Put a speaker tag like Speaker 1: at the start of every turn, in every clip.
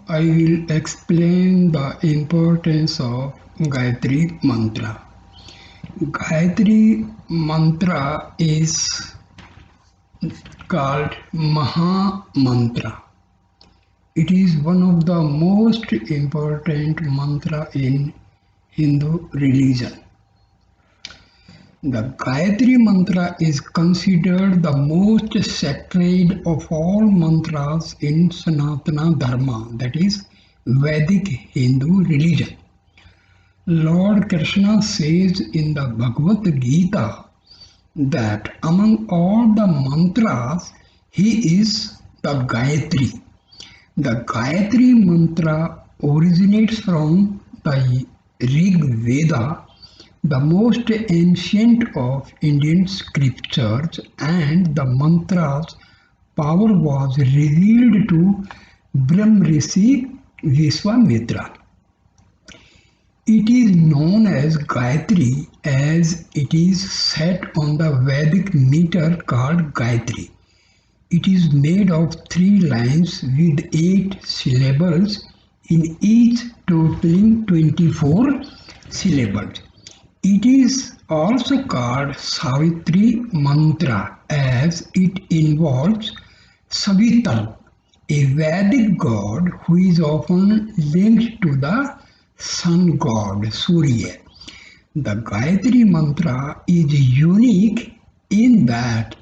Speaker 1: I will explain the importance of Gayatri Mantra. Gayatri Mantra is called Maha Mantra. It is one of the most important mantra in Hindu religion. The Gayatri Mantra is considered the most sacred of all mantras in Sanatana Dharma, that is, Vedic Hindu religion. Lord Krishna says in the Bhagavad Gita that among all the mantras, he is the Gayatri. The Gayatri Mantra originates from the Rig Veda, the most ancient of Indian scriptures, and the mantra's power was revealed to Brahmrishi Vishwamitra. It is known as Gayatri as it is set on the Vedic meter called Gayatri. It is made of 3 lines with 8 syllables in each, totaling 24 syllables. It is also called Savitri Mantra as it involves Savitar, a Vedic god who is often linked to the sun god Surya. The Gayatri Mantra is unique in that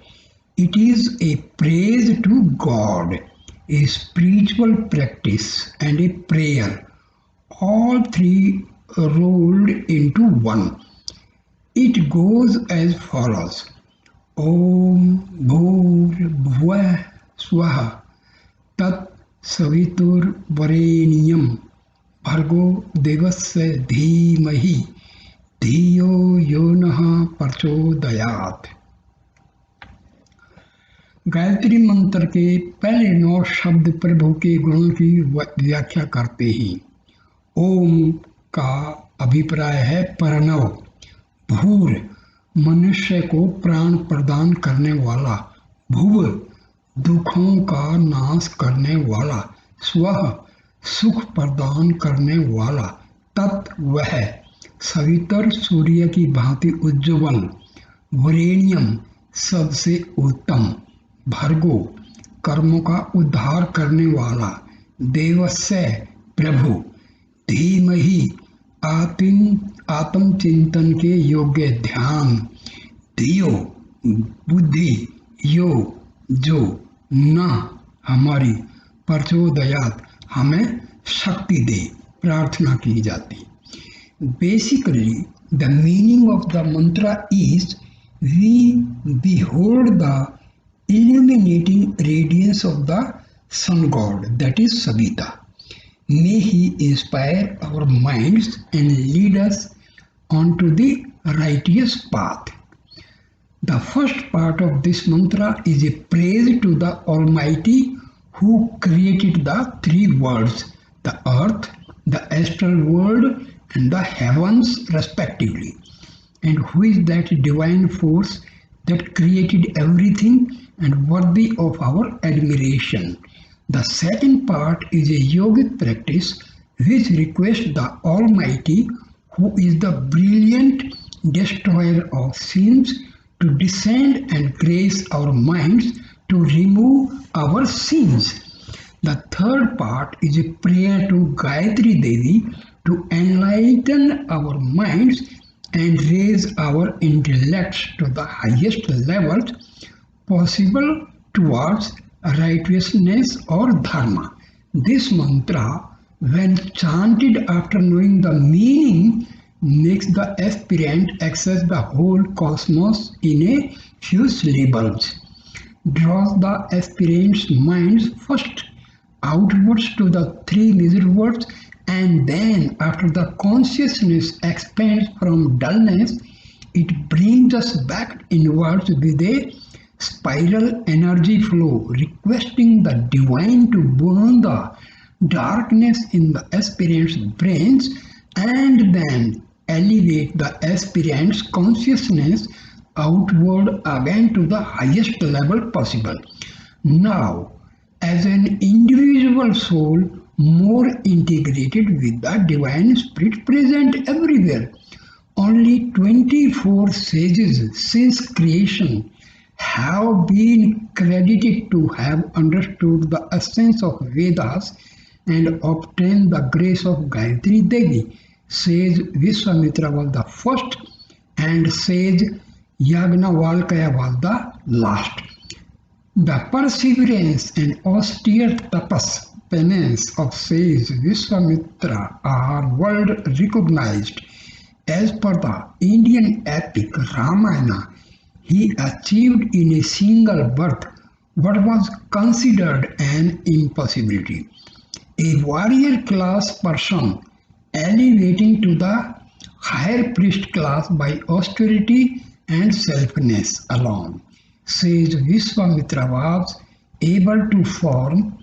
Speaker 1: it is a praise to God, a spiritual practice, and a prayer, all 3 rolled into one. It goes as follows: Om Bhur Bhuvah Swaha Tat Savitur Vareniyam Bhargo Devasya Dhimahi Dhiyo Yonah Prachodayat. Gayatri मंत्र के पहले 9 शब्द प्रभु के गुणों की व्याख्या करते हैं। ओम का अभिप्राय है प्रणव, भूर मनुष्य को प्राण प्रदान करने वाला, भुव दुखों का नाश करने वाला, स्वः सुख प्रदान करने वाला, तत् वह सवितर सूर्य की भांति उज्ज्वल, वरेण्यम सबसे उत्तम, भर्गो कर्मों का उद्धार करने वाला, देवस्य प्रभु, धीमहि आत्मचिंतन के योग्य ध्यान, धियो बुद्धि, यो जो, न हमारी, प्रचोदयात हमें शक्ति दे, प्रार्थना की जाती। Basically, the meaning of the mantra is we behold the illuminating radiance of the sun god, that is Savita. May he inspire our minds and lead us onto the righteous path. The first part of this mantra is a praise to the Almighty who created the 3 worlds, the earth, the astral world, and the heavens respectively, and who is that divine force that created everything and worthy of our admiration. The second part is a yogic practice which requests the Almighty, who is the brilliant destroyer of sins, to descend and grace our minds to remove our sins. The third part is a prayer to Gayatri Devi to enlighten our minds and raise our intellects to the highest levels possible towards righteousness or dharma. This mantra, when chanted after knowing the meaning, makes the aspirant access the whole cosmos in a few syllables, draws the aspirant's mind first outwards to the 3 major words, and then after the consciousness expands from dullness, it brings us back inwards with a spiral energy flow, requesting the divine to burn the darkness in the aspirant's brains and then elevate the aspirant's consciousness outward again to the highest level possible. Now, as an individual soul more integrated with the divine spirit present everywhere. Only 24 sages since creation have been credited to have understood the essence of Vedas and obtained the grace of Gayatri Devi. Sage Vishwamitra was the first and sage Yagnavalkya was the last. The perseverance and austere tapas penance of sage Vishwamitra are world recognized. As per the Indian epic Ramayana, he achieved in a single birth what was considered an impossibility. A warrior class person elevating to the higher priest class by austerity and selfness alone. Sage Vishwamitra was able to form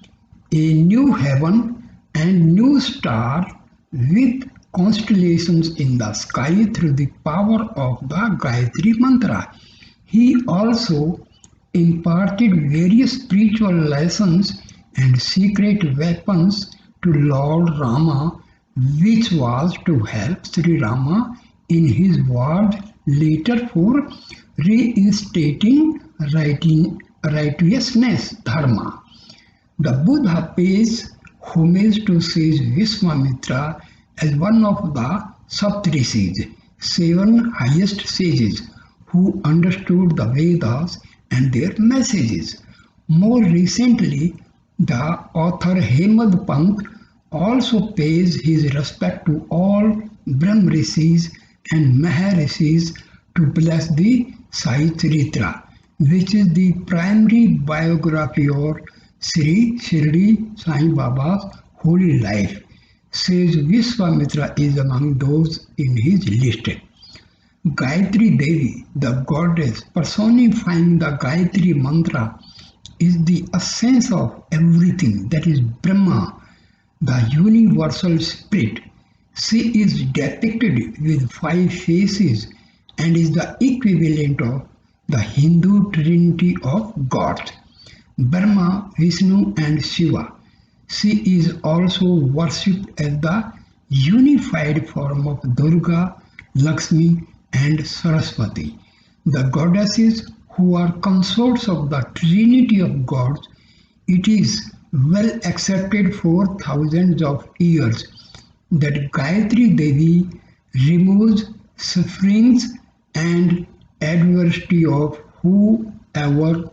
Speaker 1: a new heaven and new star with constellations in the sky through the power of the Gayatri Mantra. He also imparted various spiritual lessons and secret weapons to Lord Rama, which was to help Sri Rama in his wars later for reinstating righteousness, dharma. The Buddha pays homage to sage Vishwamitra as one of the Saptarishis, seven highest sages who understood the Vedas and their messages. More recently, the author Hemad Pant also pays his respect to all Brahmarishis and Maharishis to bless the Sai Charitra, which is the primary biography of Sri Shirdi Sai Baba's holy life. Sage Vishwamitra is among those in his list. Gayatri Devi, the goddess personifying the Gayatri Mantra, is the essence of everything that is Brahma, the universal spirit. She is depicted with 5 faces and is the equivalent of the Hindu trinity of gods, Brahma, Vishnu and Shiva. She is also worshipped as the unified form of Durga, Lakshmi and Saraswati, the goddesses who are consorts of the trinity of gods. It is well accepted for thousands of years that Gayatri Devi removes sufferings and adversity of whoever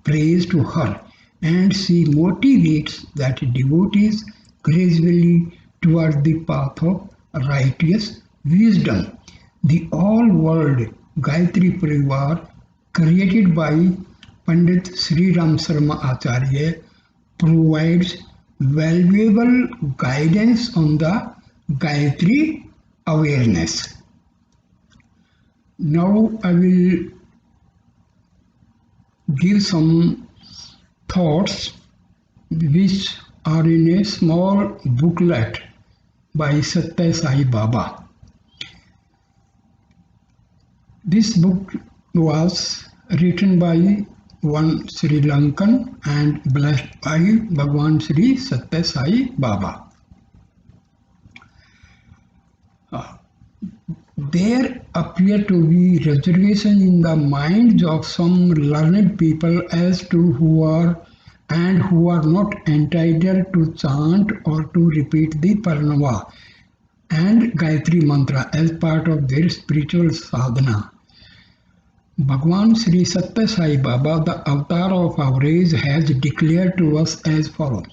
Speaker 1: prays to her, and she motivates that devotees gradually toward the path of righteous wisdom. The all-world Gayatri Parivar, created by Pandit Sri Ram Sharma Acharya, provides valuable guidance on the Gayatri awareness. Now I will give some thoughts which are in a small booklet by Satya Sai Baba. This book was written by one Sri Lankan and blessed by Bhagwan Sri Satya Sai Baba. There appear to be reservation in the minds of some learned people as to who are not entitled to chant or to repeat the Paranava and Gayatri Mantra as part of their spiritual sadhana. Bhagwan Sri Satya Sai Baba, the avatar of our age, has declared to us as follows.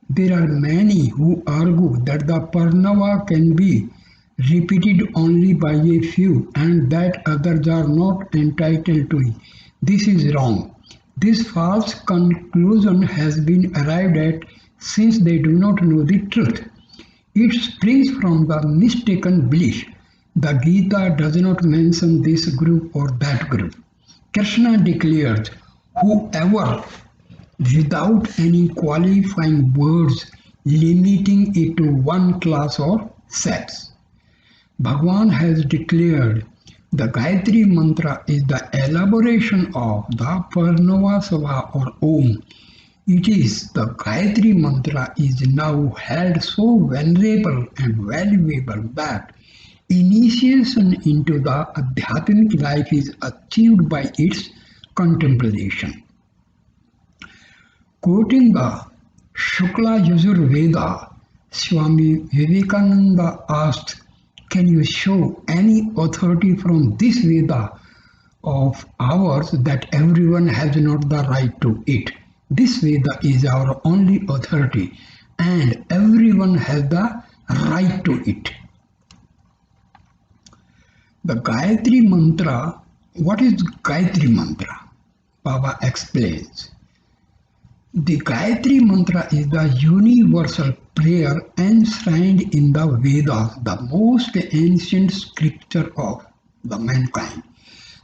Speaker 1: There are many who argue that the Paranava can be repeated only by a few and that others are not entitled to it. This is wrong. This false conclusion has been arrived at since they do not know the truth. It springs from the mistaken belief. The Gita does not mention this group or that group. Krishna declares, whoever, without any qualifying words limiting it to one class or sex. Bhagwan has declared the Gayatri Mantra is the elaboration of the Pranava Sabha or Om. It is the Gayatri Mantra is now held so venerable and valuable that initiation into the Adhyatmic life is achieved by its contemplation. Quoting the Shukla Yajurveda, Swami Vivekananda asked, "Can you show any authority from this Veda of ours that everyone has not the right to it? This Veda is our only authority, and everyone has the right to it." The Gayatri Mantra, what is Gayatri Mantra? Baba explains. The Gayatri Mantra is the universal prayer enshrined in the Vedas, the most ancient scripture of the mankind.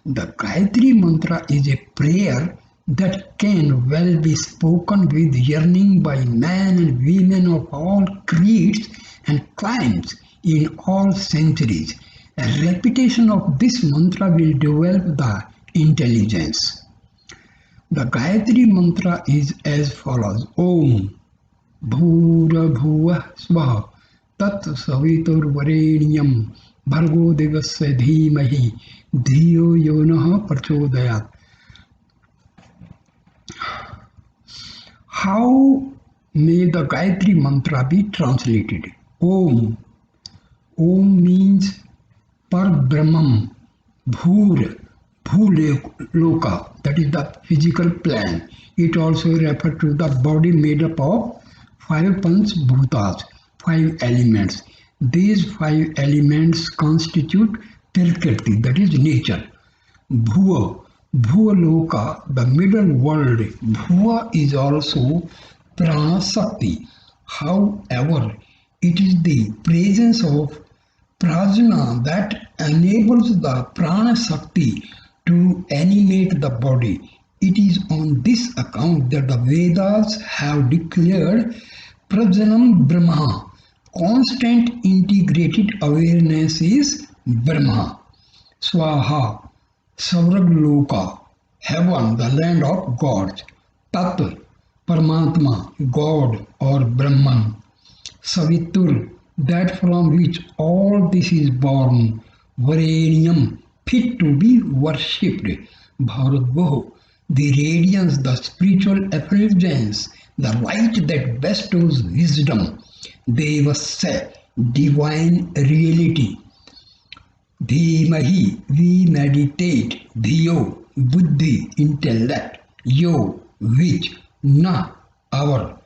Speaker 1: The Gayatri Mantra is a prayer that can well be spoken with yearning by men and women of all creeds and climes in all centuries. A repetition of this mantra will develop the intelligence. The Gayatri Mantra is as follows: Om Bhura Bhuva Swaha Tat Savitur Varenyam Bhargo Devasya Dhimahi Dhiyo Yonah Prachodayat. How may the Gayatri Mantra be translated? Om. Om means Par Brahman, Bhur, Bhuloka, that is the physical plane. It also refers to the body made up of five Panch Bhutas, five elements. These five elements constitute Prakriti, that is nature. Bhuva, Bhuloka, the middle world. Bhuva is also Prana Sakti. However, it is the presence of prajna that enables the prana Sakti to animate the body. It is on this account that the Vedas have declared Prajanam Brahma. Constant integrated awareness is Brahma. Swaha, Savragloka, heaven, the land of gods. Tat, Paramatma, God or Brahman. Savitur, that from which all this is born. Varenyam, fit to be worshipped. Bharadvaho, the radiance, the spiritual effulgence, the light that bestows wisdom. Devasya, divine reality. Dhimahi, we meditate. Dhiyo, buddhi, intellect. Yo, which. Na, our.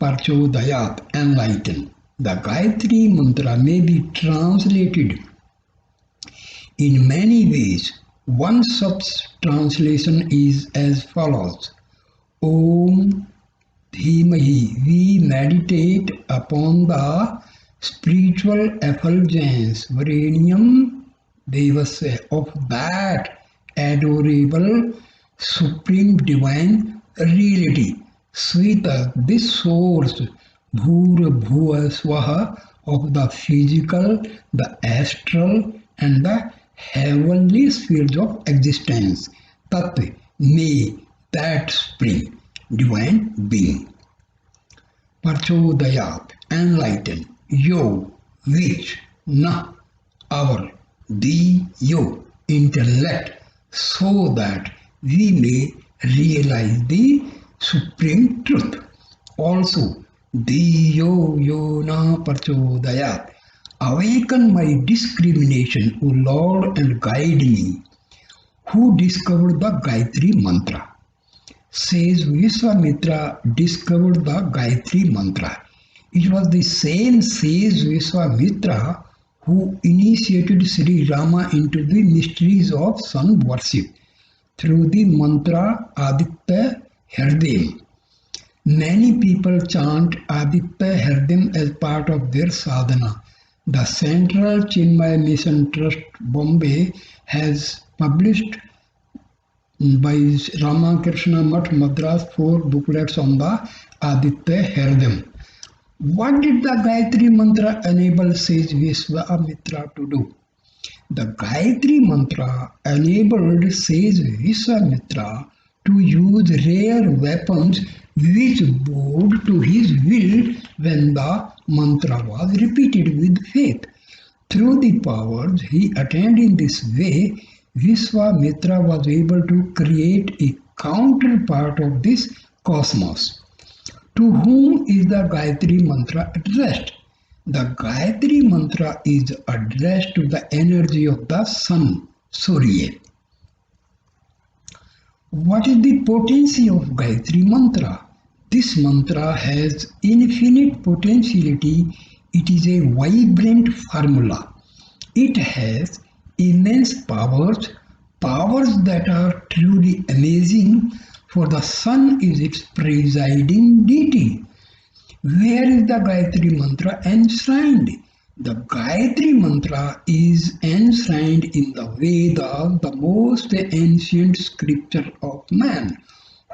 Speaker 1: Parchodayat, enlighten. The Gayatri Mantra may be translated in many ways. One such translation is as follows: Om Dhimahi, we meditate upon the spiritual effulgence, Varenyam Devasya, of that adorable supreme divine reality. Sveta, this source, Bhura Bhuva Swaha, of the physical, the astral, and the heavenly spheres of existence. Tat, may, that spring, divine being. Parchodayat, enlighten. Yo, which. Na, our. The, yo, intellect, so that we may realize the supreme truth. Also, Dhiyo Yona Parchodayat, awaken my discrimination, O Lord, and guide me. Who discovered the Gayatri Mantra? Says Vishwamitra discovered the Gayatri Mantra. It was the same sage Vishwamitra who initiated Sri Rama into the mysteries of sun worship through the mantra Aditya Hridayam. Many people chant Aditya Hridayam as part of their sadhana. The Central Chinmaya Mission Trust, Bombay, has published by Ramakrishna Math Madras 4 booklets on the Aditya Hridayam. What did the Gayatri Mantra enable sage Vishwamitra to do? The Gayatri Mantra enabled sage Vishwamitra to use rare weapons which bowed to his will when the mantra was repeated with faith. Through the powers he attained in this way, Vishwamitra was able to create a counterpart of this cosmos. To whom is the Gayatri Mantra addressed? The Gayatri Mantra is addressed to the energy of the sun, Surya. What is the potency of Gayatri Mantra? This mantra has infinite potentiality. It is a vibrant formula. It has immense powers, powers that are truly amazing, for the sun is its presiding deity. Where is the Gayatri Mantra enshrined? The Gayatri Mantra is enshrined in the Vedas, the most ancient scripture of man.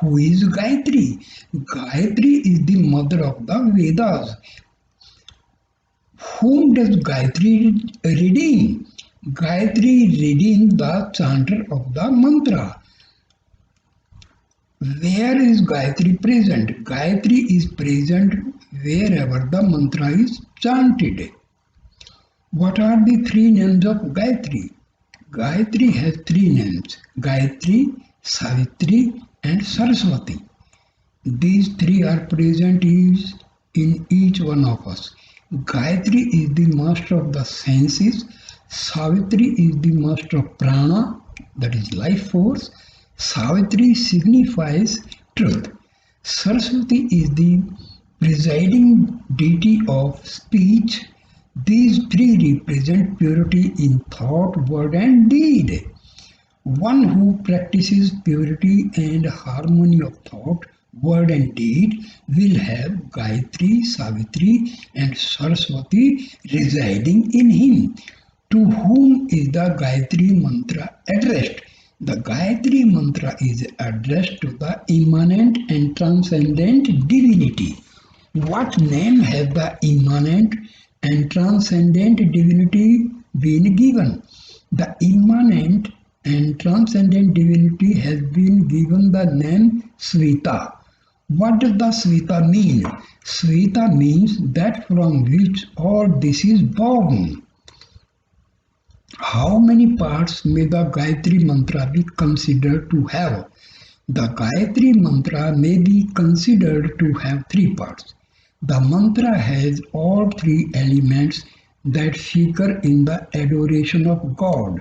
Speaker 1: Who is Gayatri? Gayatri is the mother of the Vedas. Whom does Gayatri redeem? Gayatri redeems the chanter of the mantra. Where is Gayatri present? Gayatri is present wherever the mantra is chanted. What are the three names of Gayatri? Gayatri has three names: Gayatri, Savitri, and Saraswati. These three are present in each one of us. Gayatri is the master of the senses, Savitri is the master of prana, that is life force. Savitri signifies truth. Saraswati is the presiding deity of speech. These three represent purity in thought, word, and deed. One who practices purity and harmony of thought, word, and deed will have Gayatri, Savitri, and Saraswati residing in him. To whom is the Gayatri Mantra addressed? The Gayatri Mantra is addressed to the immanent and transcendent divinity. What name has the immanent and transcendent divinity been given? The immanent and transcendent divinity has been given the name Sveta. What does the Sveta mean? Sveta means that from which all this is born. How many parts may the Gayatri Mantra be considered to have? The Gayatri Mantra may be considered to have three parts. The mantra has all three elements that figure in the adoration of God: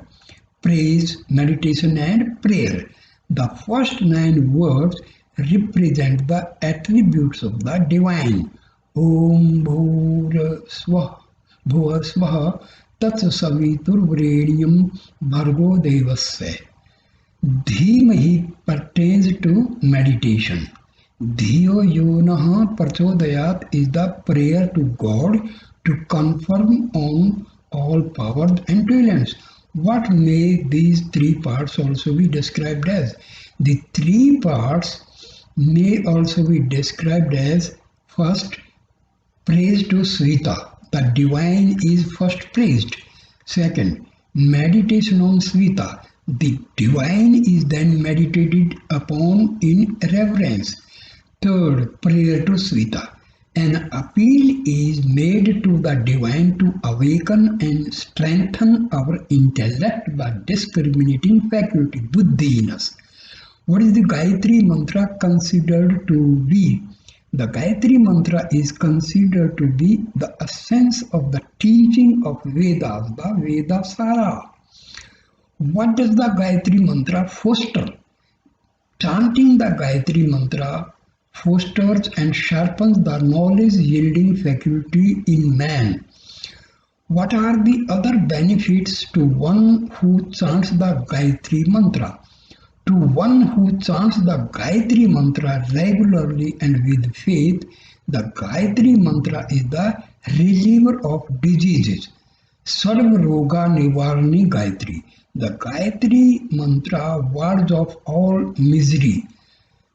Speaker 1: praise, meditation, and prayer. The first 9 words represent the attributes of the divine. Om Bhur Swah Bhuva Swaha Tat Saviturvrenyam Bhargo Devasya. Dhimahi pertains to meditation. Dhiyo Yonaha Prachodayat is the prayer to God to confirm on all powers and talents. What may these three parts also be described as? The three parts may also be described as: first, praise to Sveta. The divine is first praised. Second, meditation on Sveta. The divine is then meditated upon in reverence. Third, prayer to Sveta. An appeal is made to the divine to awaken and strengthen our intellect by discriminating faculty, buddhi in us. What is the Gayatri Mantra considered to be? The Gayatri Mantra is considered to be the essence of the teaching of Vedas, the Vedasara. What does the Gayatri Mantra foster? Chanting the Gayatri Mantra fosters and sharpens the knowledge-yielding faculty in man. What are the other benefits to one who chants the Gayatri Mantra? To one who chants the Gayatri Mantra regularly and with faith, the Gayatri Mantra is the reliever of diseases. Sarva Roga Nivarani Gayatri. The Gayatri Mantra wards off all misery.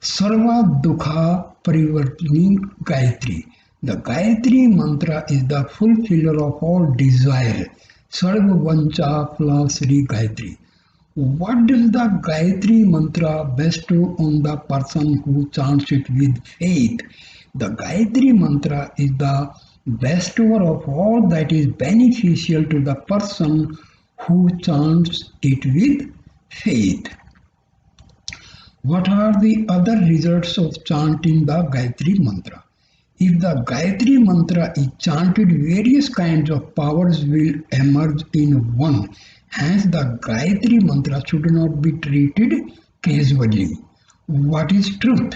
Speaker 1: Sarva Dukha Parivartini Gayatri. The Gayatri Mantra is the fulfiller of all desire. Sarva Vancha Plasri Gayatri. What does the Gayatri Mantra bestow on the person who chants it with faith? The Gayatri Mantra is the bestower of all that is beneficial to the person who chants it with faith. What are the other results of chanting the Gayatri Mantra? If the Gayatri Mantra is chanted, various kinds of powers will emerge in one. Hence, the Gayatri Mantra should not be treated casually. What is truth?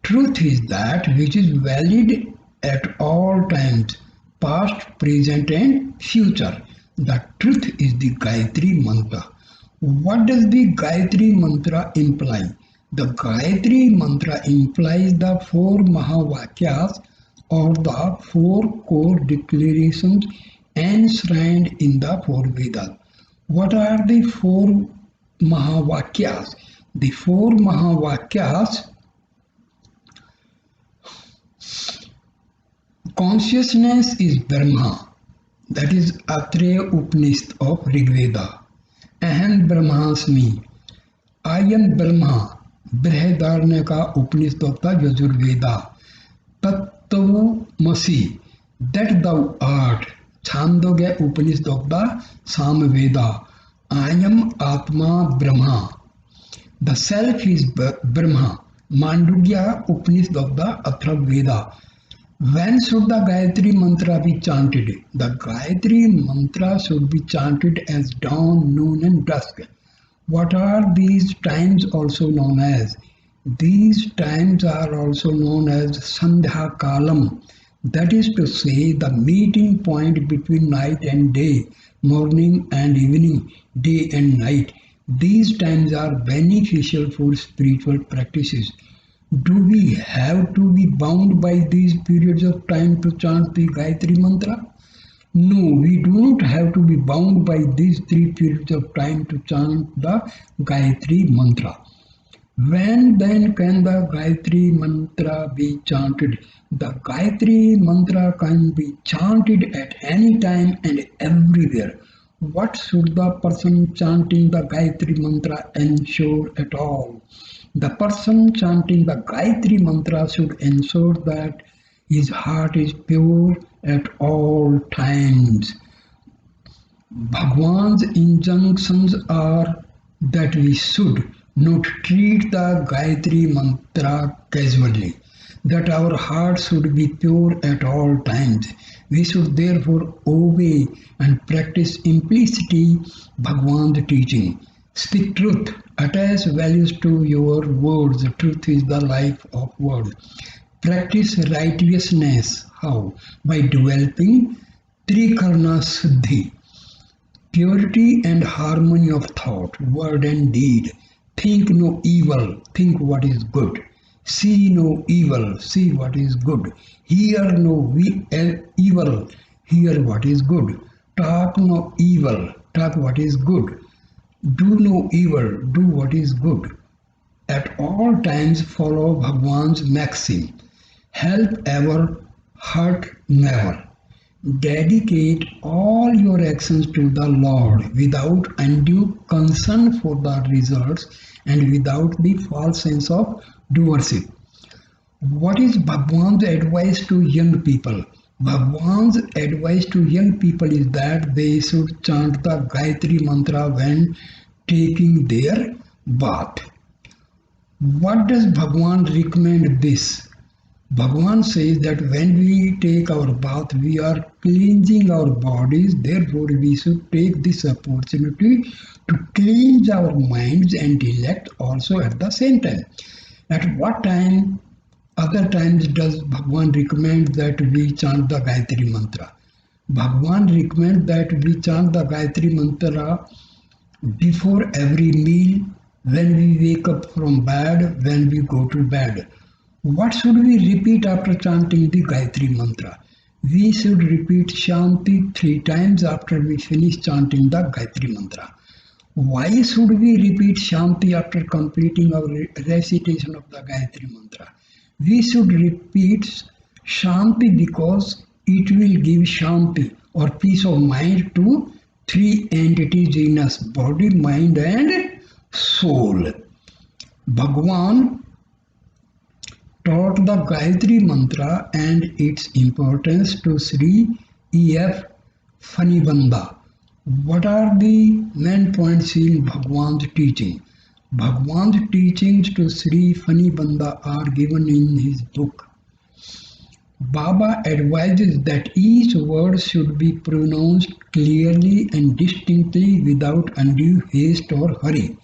Speaker 1: Truth is that which is valid at all times, past, present, and future. The truth is the Gayatri Mantra. What does the Gayatri Mantra imply? The Gayatri Mantra implies the four Mahavakyas or the four core declarations enshrined in the four Vedas. What are the four Mahavakyas? The four Mahavakyas: consciousness is Brahma, that is Atreya Upanishad of Rigveda. Aham Brahmasmi, I am Brahma, Brihadaranyaka Upanishad of the Yajurveda. Tattvamasi, that thou art, Chandogya Upanishad of the Samveda. I am Atma Brahma. The self is Brahma, Mandukya Upanishad of the Atharvaveda. When should the Gayatri Mantra be chanted? The Gayatri Mantra should be chanted as dawn, noon, and dusk. What are these times also known as? These times are also known as Sandhya Kalam, that is to say, the meeting point between night and day, morning and evening, day and night. These times are beneficial for spiritual practices. Do we have to be bound by these periods of time to chant the Gayatri Mantra? No, we do not have to be bound by these three periods of time to chant the Gayatri Mantra. When then can the Gayatri Mantra be chanted? The Gayatri Mantra can be chanted at any time and everywhere. What should the person chanting the Gayatri Mantra ensure at all? The person chanting the Gayatri Mantra should ensure that his heart is pure at all times. Bhagwan's injunctions are that we should not treat the Gayatri Mantra casually, that our heart should be pure at all times. We should therefore obey and practice implicitly Bhagwan's teaching. Speak truth, attach values to your words. Truth is the life of words. Practice righteousness. How? By developing Trikarna Siddhi, purity and harmony of thought, word and deed. Think no evil, think what is good. See no evil, see what is good. Hear no evil, hear what is good. Talk no evil, talk what is good. Do no evil, do what is good. At all times follow Bhagwan's maxim. Help ever, hurt never. Dedicate all your actions to the Lord without undue concern for the results and without the false sense of doership. What is Bhagwan's advice to young people? Bhagwan's advice to young people is that they should chant the Gayatri Mantra when taking their bath. What does Bhagwan recommend this? Bhagwan says that when we take our bath, we are cleansing our bodies. Therefore, we should take this opportunity to cleanse our minds and intellect also at the same time. At what time, other times, does Bhagwan recommend that we chant the Gayatri Mantra? Bhagwan recommends that we chant the Gayatri Mantra before every meal, when we wake up from bed, when we go to bed. What should we repeat after chanting the Gayatri Mantra? We should repeat Shanti 3 times after we finish chanting the Gayatri Mantra. Why should we repeat Shanti after completing our recitation of the Gayatri Mantra? We should repeat Shanti because it will give Shanti or peace of mind to three entities in us: body, mind, and soul. Bhagwan taught the Gayatri Mantra and its importance to Sri E.F. Fanibanda. What are the main points in Bhagwan's teaching? Bhagwan's teachings to Sri Fanibanda are given in his book. Baba advises that each word should be pronounced clearly and distinctly without undue haste or hurry.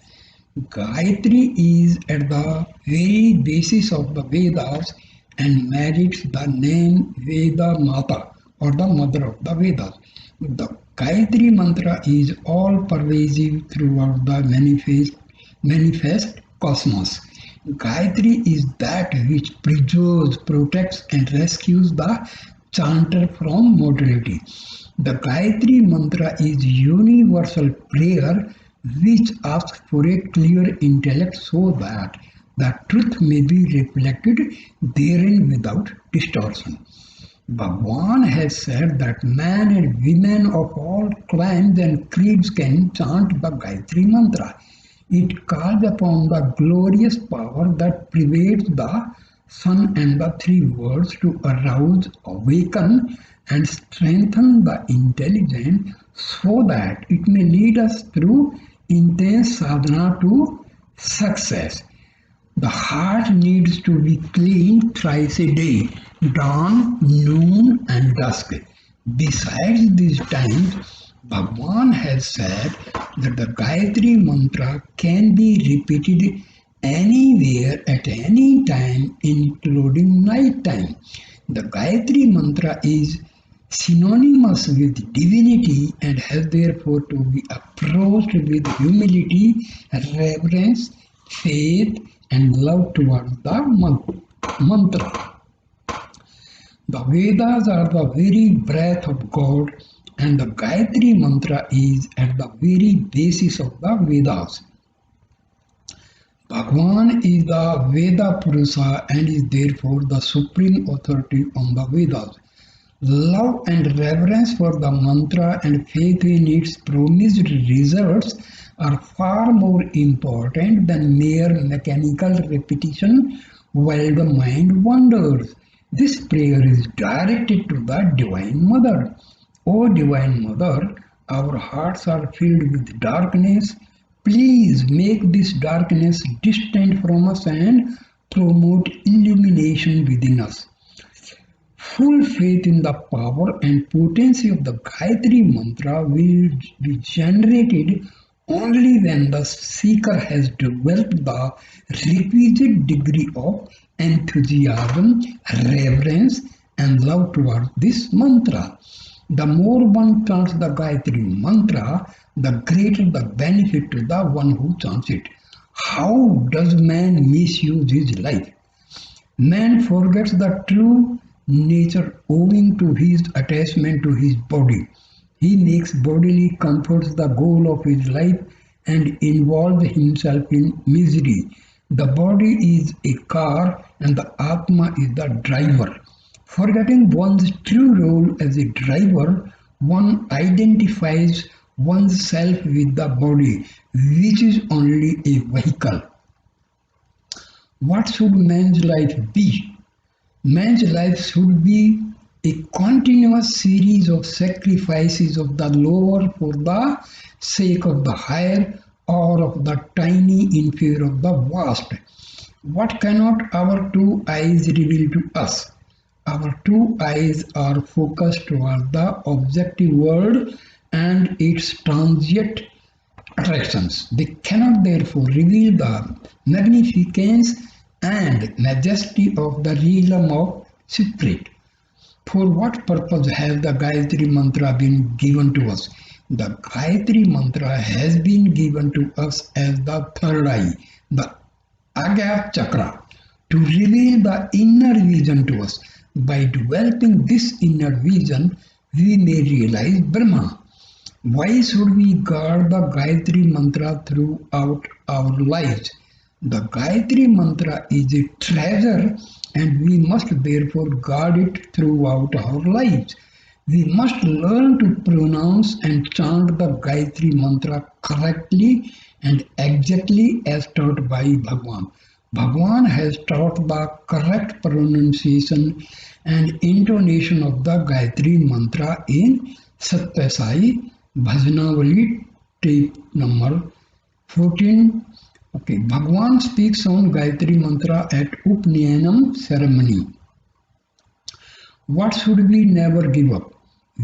Speaker 1: Gayatri is at the very basis of the Vedas and merits the name Veda Mata, or the mother of the Vedas. The Gayatri mantra is all pervasive throughout the manifest cosmos. Gayatri is that which preserves, protects, and rescues the chanter from mortality. The Gayatri mantra is universal prayer which asks for a clear intellect so that the truth may be reflected therein without distortion. Bhagwan has said that men and women of all climes and creeds can chant the Gayatri mantra. It calls upon the glorious power that pervades the sun and the three worlds to arouse, awaken, and strengthen the intelligence so that it may lead us through intense sadhana to success. The heart needs to be cleaned thrice a day, dawn, noon, and dusk. Besides these times, Bhagwan has said that the Gayatri mantra can be repeated anywhere at any time, including night time. The Gayatri mantra is synonymous with divinity and has therefore to be approached with humility, reverence, faith, and love towards the mantra. The Vedas are the very breath of God, and the Gayatri mantra is at the very basis of the Vedas. Bhagwan is the Veda Purusha and is therefore the supreme authority on the Vedas. Love and reverence for the mantra and faith in its promised results are far more important than mere mechanical repetition while the mind wanders. This prayer is directed to the Divine Mother. O Divine Mother, our hearts are filled with darkness. Please make this darkness distant from us and promote illumination within us. Full faith in the power and potency of the Gayatri mantra will be generated only when the seeker has developed the requisite degree of enthusiasm, reverence, and love towards this mantra. The more one chants the Gayatri mantra, the greater the benefit to the one who chants it. How does man misuse his life? Man forgets the true nature owing to his attachment to his body. He makes bodily comforts the goal of his life and involves himself in misery. The body is a car and the Atma is the driver. Forgetting one's true role as a driver, one identifies oneself with the body, which is only a vehicle. What should man's life be? Man's life should be a continuous series of sacrifices of the lower for the sake of the higher, or of the tiny in favor of the vast. What cannot our two eyes reveal to us? Our two eyes are focused toward the objective world and its transient attractions. They cannot therefore reveal the magnificence and majesty of the realm of spirit. For what purpose has the Gayatri mantra been given to us? The Gayatri mantra has been given to us as the third eye, the Agya Chakra, to reveal the inner vision to us. By developing this inner vision, we may realize Brahma. Why should we guard the Gayatri mantra throughout our lives? The Gayatri mantra is a treasure and we must therefore guard it throughout our lives. We must learn to pronounce and chant the Gayatri mantra correctly and exactly as taught by Bhagwan. Bhagwan has taught the correct pronunciation and intonation of the Gayatri mantra in Satyasai Bhajanavali tape number 14. Okay, Bhagwan speaks on Gayatri mantra at Upnayanam ceremony. What should we never give up?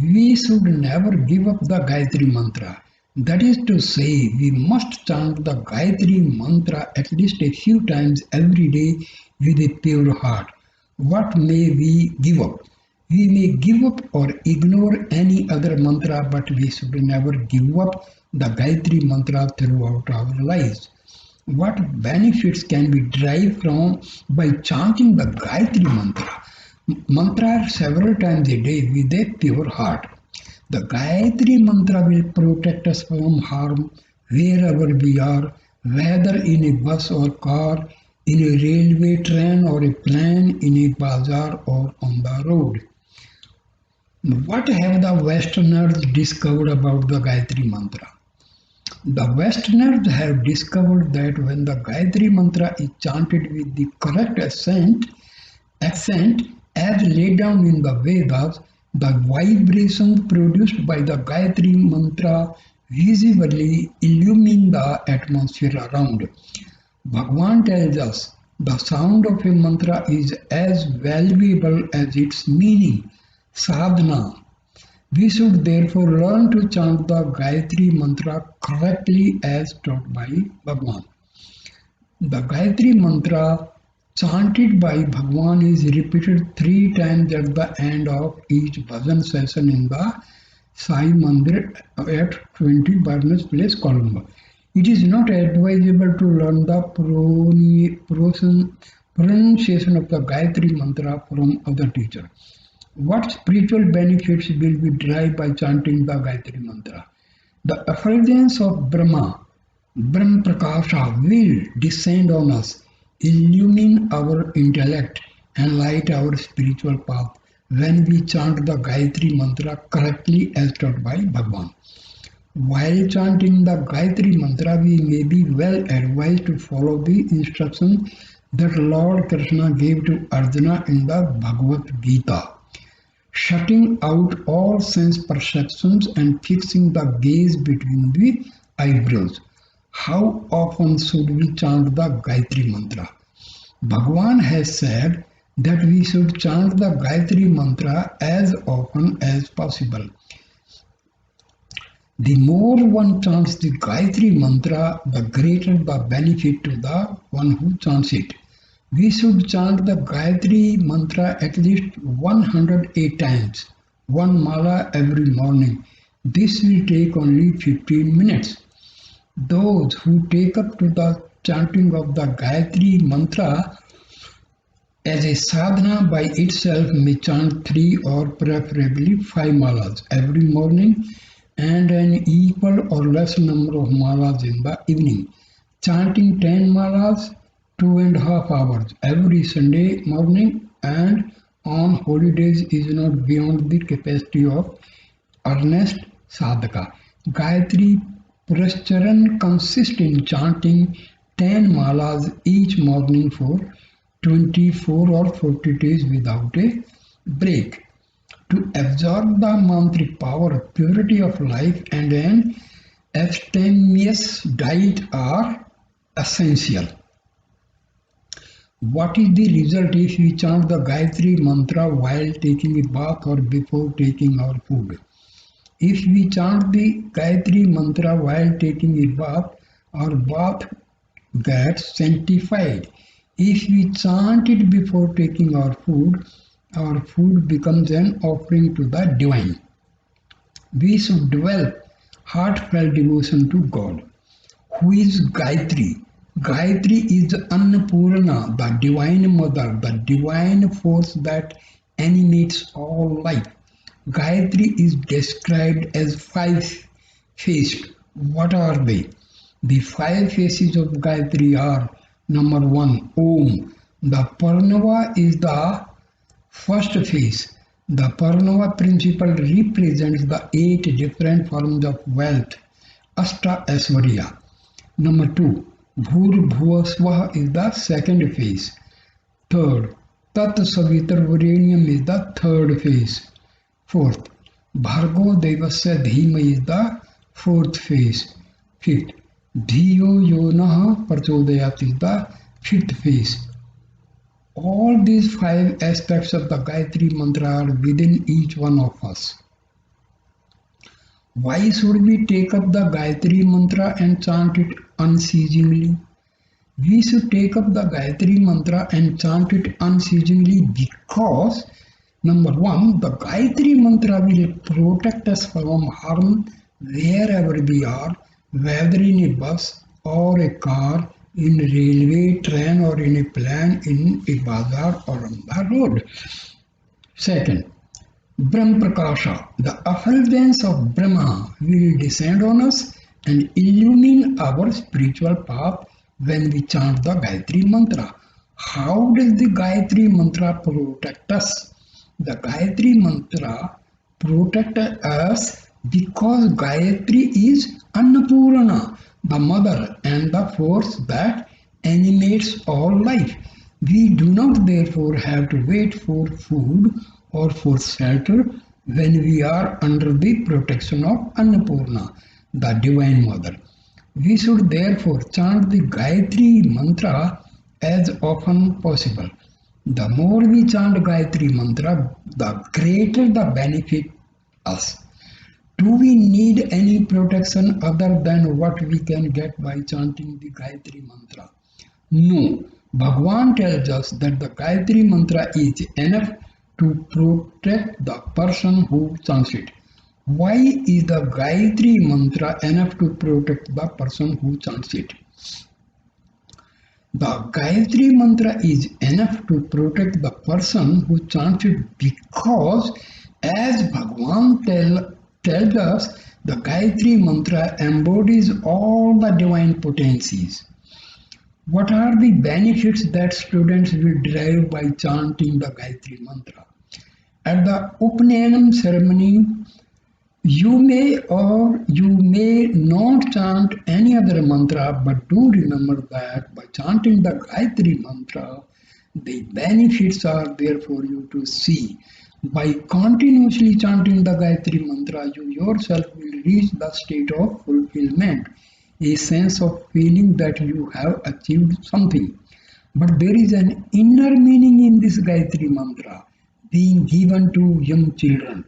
Speaker 1: We should never give up the Gayatri mantra. That is to say, we must chant the Gayatri mantra at least a few times every day with a pure heart. What may we give up? We may give up or ignore any other mantra, but we should never give up the Gayatri mantra throughout our lives. What benefits can we derive from by chanting the Gayatri mantra several times a day with a pure heart? The Gayatri mantra will protect us from harm wherever we are, whether in a bus or car, in a railway train or a plane, in a bazaar or on the road. What have the Westerners discovered about the Gayatri mantra? The Westerners have discovered that when the Gayatri mantra is chanted with the correct accent as laid down in the Vedas, the vibrations produced by the Gayatri mantra visibly illumine the atmosphere around. Bhagwan tells us the sound of a mantra is as valuable as its meaning, sadhana. We should therefore learn to chant the Gayatri mantra correctly as taught by Bhagwan. The Gayatri mantra chanted by Bhagwan is repeated 3 times at the end of each bhajan session in the Sai Mandir at 20 Barnes Place, Colombo. It is not advisable to learn the pronunciation of the Gayatri mantra from other teachers. What spiritual benefits will we derive by chanting the Gayatri mantra? The effulgence of Brahma Prakasha will descend on us, illumine our intellect, and light our spiritual path when we chant the Gayatri mantra correctly as taught by Bhagwan. While chanting the Gayatri mantra, we may be well advised to follow the instructions that Lord Krishna gave to Arjuna in the Bhagavad Gita, shutting out all sense perceptions and fixing the gaze between the eyebrows. How often should we chant the Gayatri mantra? Bhagwan has said that we should chant the Gayatri mantra as often as possible. The more one chants the Gayatri mantra, the greater the benefit to the one who chants it. We should chant the Gayatri mantra at least 108 times, one mala every morning. This will take only 15 minutes. Those who take up to the chanting of the Gayatri mantra as a sadhana by itself may chant 3 or preferably 5 malas every morning and an equal or less number of malas in the evening. Chanting 10 malas 2.5 hours every Sunday morning and on holidays is not beyond the capacity of earnest sadhaka. Gayatri Prascharan consists in chanting 10 malas each morning for 24 or 40 days without a break. To absorb the mantric power, purity of life and an abstemious diet are essential. What is the result if we chant the Gayatri mantra while taking a bath or before taking our food? If we chant the Gayatri mantra while taking a bath, our bath gets sanctified. If we chant it before taking our food becomes an offering to the divine. We should develop heartfelt devotion to God. Who is Gayatri? Gayatri is Annapurna, the divine mother, the divine force that animates all life. Gayatri is described as 5-faced. What are they? The 5 faces of Gayatri are: number 1, Om. The Pranava is the first face. The Parnava principle represents the 8 different forms of wealth, Ashta Aishwarya. Number 2, Bhur Bhuvasvaha is the second phase. Third, Tat Savitar Varenyam is the third phase. Fourth, Bhargo Devasya Dhima is the fourth phase. Fifth, Dhiyo Yonaha Prachodayat is the fifth phase. All these 5 aspects of the Gayatri Mantra are within each one of us. Why should we take up the Gayatri Mantra and chant it unceasingly? We should take up the Gayatri Mantra and chant it unceasingly because number 1, the Gayatri Mantra will protect us from harm wherever we are, whether in a bus or a car, in a railway, train or in a plane, in a bazaar or on the road. Second, Brahm Prakasha, the effulgence of Brahma will descend on us and illumine our spiritual path when we chant the Gayatri Mantra. How does the Gayatri Mantra protect us? The Gayatri Mantra protects us because Gayatri is Annapurna, the mother and the force that animates all life. We do not therefore have to wait for food or for shelter when we are under the protection of Annapurna, the Divine Mother. We should therefore chant the Gayatri Mantra as often possible. The more we chant Gayatri Mantra, the greater the benefit us. Do we need any protection other than what we can get by chanting the Gayatri Mantra? No. Bhagavan tells us that the Gayatri Mantra is enough to protect the person who chants it. Why is the Gayatri Mantra enough to protect the person who chants it? The Gayatri Mantra is enough to protect the person who chants it because, as Bhagavan tells us, the Gayatri Mantra embodies all the divine potencies. What are the benefits that students will derive by chanting the Gayatri Mantra? At the Upaнаyanam ceremony, you may or you may not chant any other mantra, but do remember that by chanting the Gayatri Mantra, the benefits are there for you to see. By continuously chanting the Gayatri Mantra, you yourself will reach the state of fulfillment, a sense of feeling that you have achieved something. But there is an inner meaning in this Gayatri Mantra being given to young children.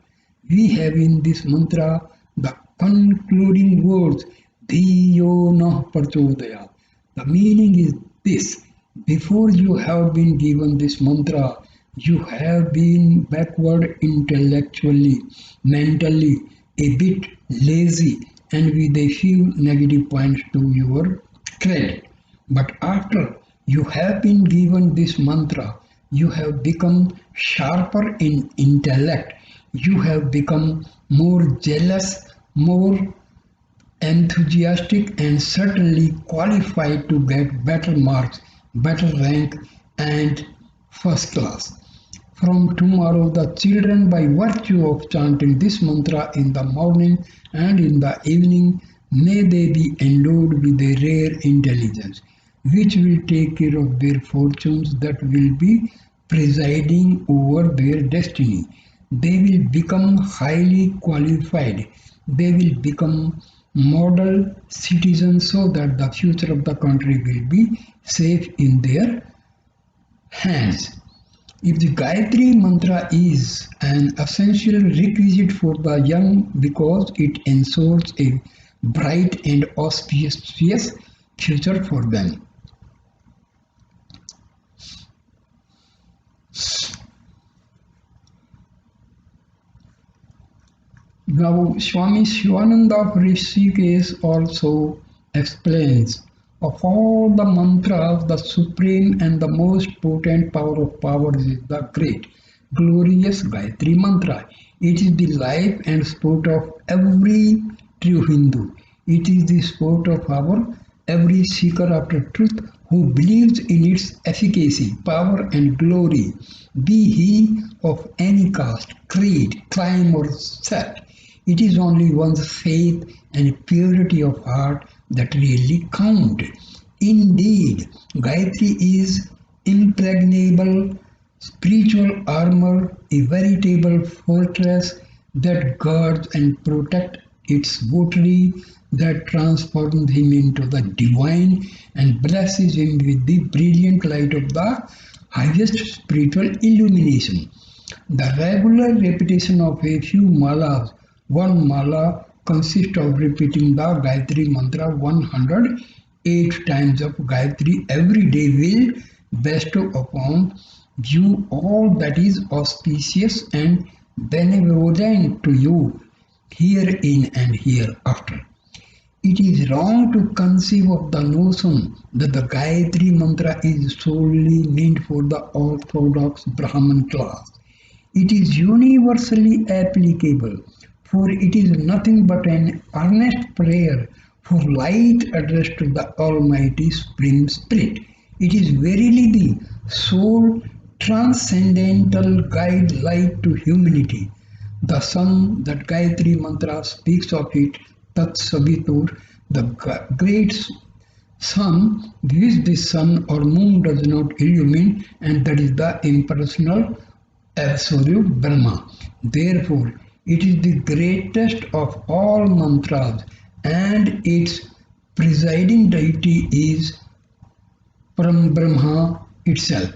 Speaker 1: We have in this mantra the concluding words Dhiyo Nah Prachodaya. The meaning is this: before you have been given this mantra, you have been backward intellectually, mentally, a bit lazy, and with a few negative points to your credit. But after you have been given this mantra, you have become sharper in intellect. You have become more jealous, more enthusiastic, and certainly qualified to get better marks, better rank, and first class. From tomorrow, the children, by virtue of chanting this mantra in the morning and in the evening, may they be endowed with a rare intelligence, which will take care of their fortunes, that will be presiding over their destiny. They will become highly qualified. They will become model citizens so that the future of the country will be safe in their hands. If the Gayatri Mantra is an essential requisite for the young because it ensures a bright and auspicious future for them. Now, Swami Shivananda of Rishikesh also explains, of all the mantras, the supreme and the most potent power of powers is the great, glorious Gayatri Mantra. It is the life and sport of every true Hindu. It is the sport of our every seeker after truth who believes in its efficacy, power, and glory, be he of any caste, creed, clime, or sect. It is only one's faith and purity of heart that really count. Indeed, Gayatri is impregnable spiritual armor, a veritable fortress that guards and protects its votary, that transforms him into the divine and blesses him with the brilliant light of the highest spiritual illumination. The regular repetition of a few malas, one mala consists of repeating the Gayatri mantra 108 times of Gayatri every day will bestow upon you all that is auspicious and benevolent to you herein and hereafter. It is wrong to conceive of the notion that the Gayatri mantra is solely meant for the orthodox Brahman class. It is universally applicable, for it is nothing but an earnest prayer for light addressed to the Almighty Supreme Spirit. It is verily the sole transcendental guide light to humanity. The sun that Gayatri Mantra speaks of it, Tat Savitur, the great sun, which the sun or moon does not illumine, and that is the impersonal absolute Brahma. Therefore, it is the greatest of all mantras, and its presiding deity is Param Brahma itself.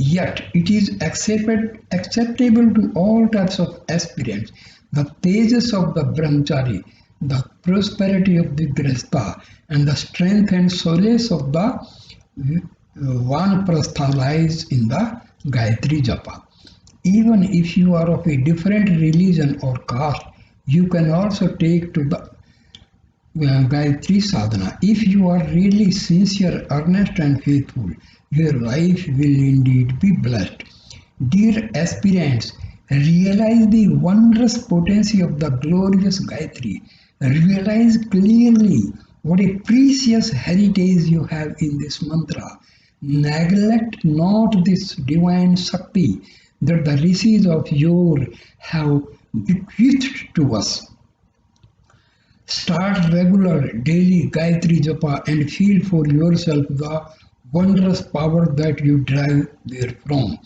Speaker 1: Yet it is acceptable to all types of aspirants. The tejas of the brahmachari, the prosperity of the grihastha, and the strength and solace of the vanaprastha lies in the Gayatri Japa. Even if you are of a different religion or caste, you can also take to the Gayatri Sadhana. If you are really sincere, earnest, and faithful, your life will indeed be blessed. Dear aspirants, realize the wondrous potency of the glorious Gayatri. Realize clearly what a precious heritage you have in this mantra. Neglect not this divine Shakti that the rishis of yore have bequeathed to us. Start regular daily Gayatri Japa and feel for yourself the wondrous power that you derive therefrom.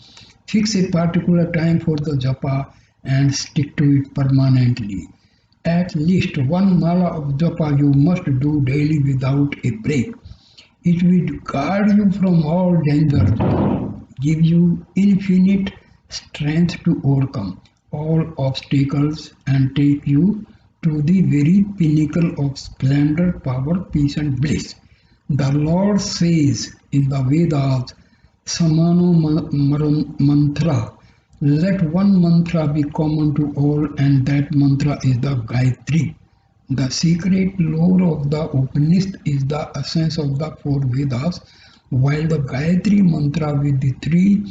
Speaker 1: Fix a particular time for the Japa and stick to it permanently. At least one mala of Japa you must do daily without a break. It will guard you from all dangers, give you infinite strength to overcome all obstacles, and take you to the very pinnacle of splendor, power, peace, and bliss. The Lord says in the Vedas, Samano mantra, let one mantra be common to all, and that mantra is the Gayatri. The secret lore of the Upanishad is the essence of the four Vedas, while the Gayatri mantra with the three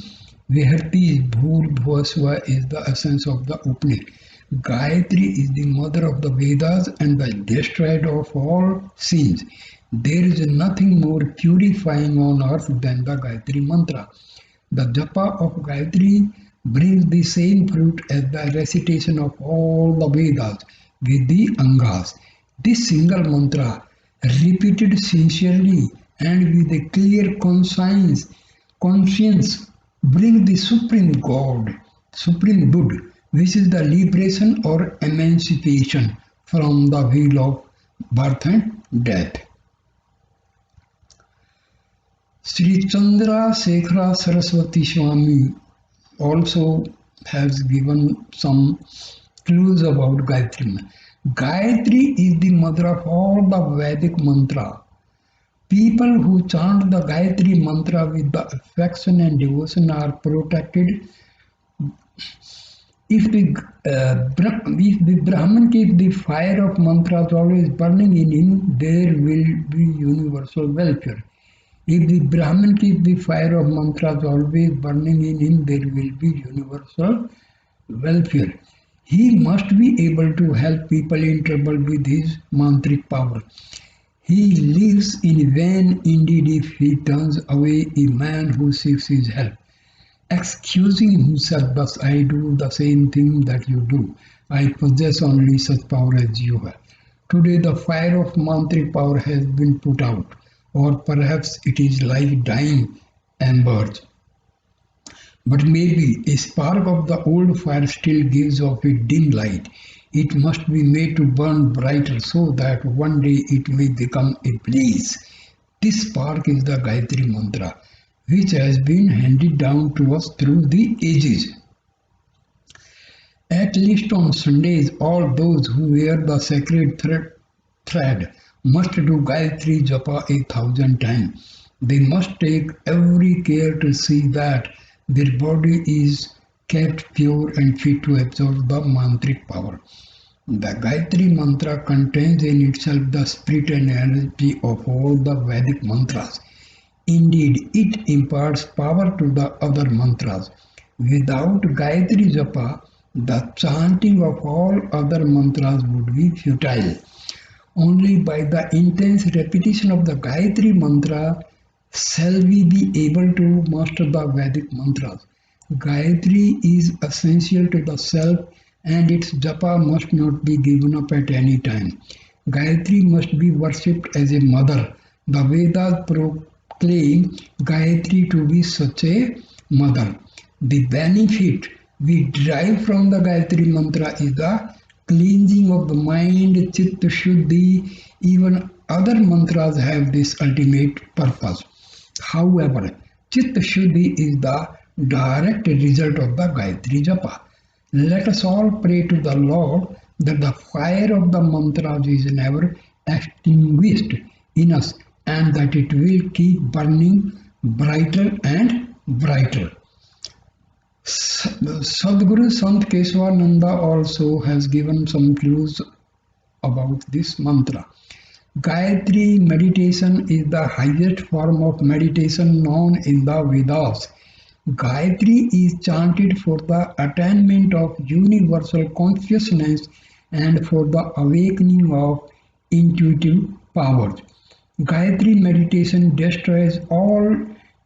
Speaker 1: Vihartis Bhur Bhuvasva is the essence of the Upanishad. Gayatri is the mother of the Vedas and the destroyer of all sins. There is nothing more purifying on earth than the Gayatri mantra. The japa of Gayatri brings the same fruit as the recitation of all the Vedas with the Angas. This single mantra, repeated sincerely and with a clear conscience, brings the Supreme God, Supreme Good, which is the liberation or emancipation from the wheel of birth and death. Sri Chandra Shekhara Saraswati Swami also has given some clues about Gayatri. Gayatri is the mother of all the Vedic mantra. People who chant the Gayatri mantra with the affection and devotion are protected. If the Brahman keeps the fire of mantras always burning in him, there will be universal welfare. If the Brahman keeps the fire of mantras always burning in him, there will be universal welfare. He must be able to help people in trouble with his mantric power. He lives in vain indeed if he turns away a man who seeks his help. Excusing himself, thus I do the same thing that you do. I possess only such power as you have. Today the fire of mantric power has been put out, or perhaps it is like dying embers. But maybe a spark of the old fire still gives off a dim light. It must be made to burn brighter so that one day it may become a blaze. This spark is the Gayatri Mantra, which has been handed down to us through the ages. At least on Sundays, all those who wear the sacred thread must do Gayatri Japa 1,000 times. They must take every care to see that their body is kept pure and fit to absorb the mantric power. The Gayatri Mantra contains in itself the spirit and energy of all the Vedic mantras. Indeed, it imparts power to the other mantras. Without Gayatri Japa, the chanting of all other mantras would be futile. Only by the intense repetition of the Gayatri Mantra shall we be able to master the Vedic mantras. Gayatri is essential to the self and its japa must not be given up at any time. Gayatri must be worshipped as a mother. The Vedas proclaim Gayatri to be such a mother. The benefit we derive from the Gayatri mantra is the cleansing of the mind, chitta shuddhi. Even other mantras have this ultimate purpose. However, chitta shuddhi is the direct result of the Gayatri japa. Let us all pray to the Lord that the fire of the mantras is never extinguished in us and that it will keep burning brighter and brighter. Sadguru Sant Keshavananda also has given some clues about this mantra. Gayatri meditation is the highest form of meditation known in the Vedas. Gayatri is chanted for the attainment of universal consciousness and for the awakening of intuitive powers. Gayatri meditation destroys all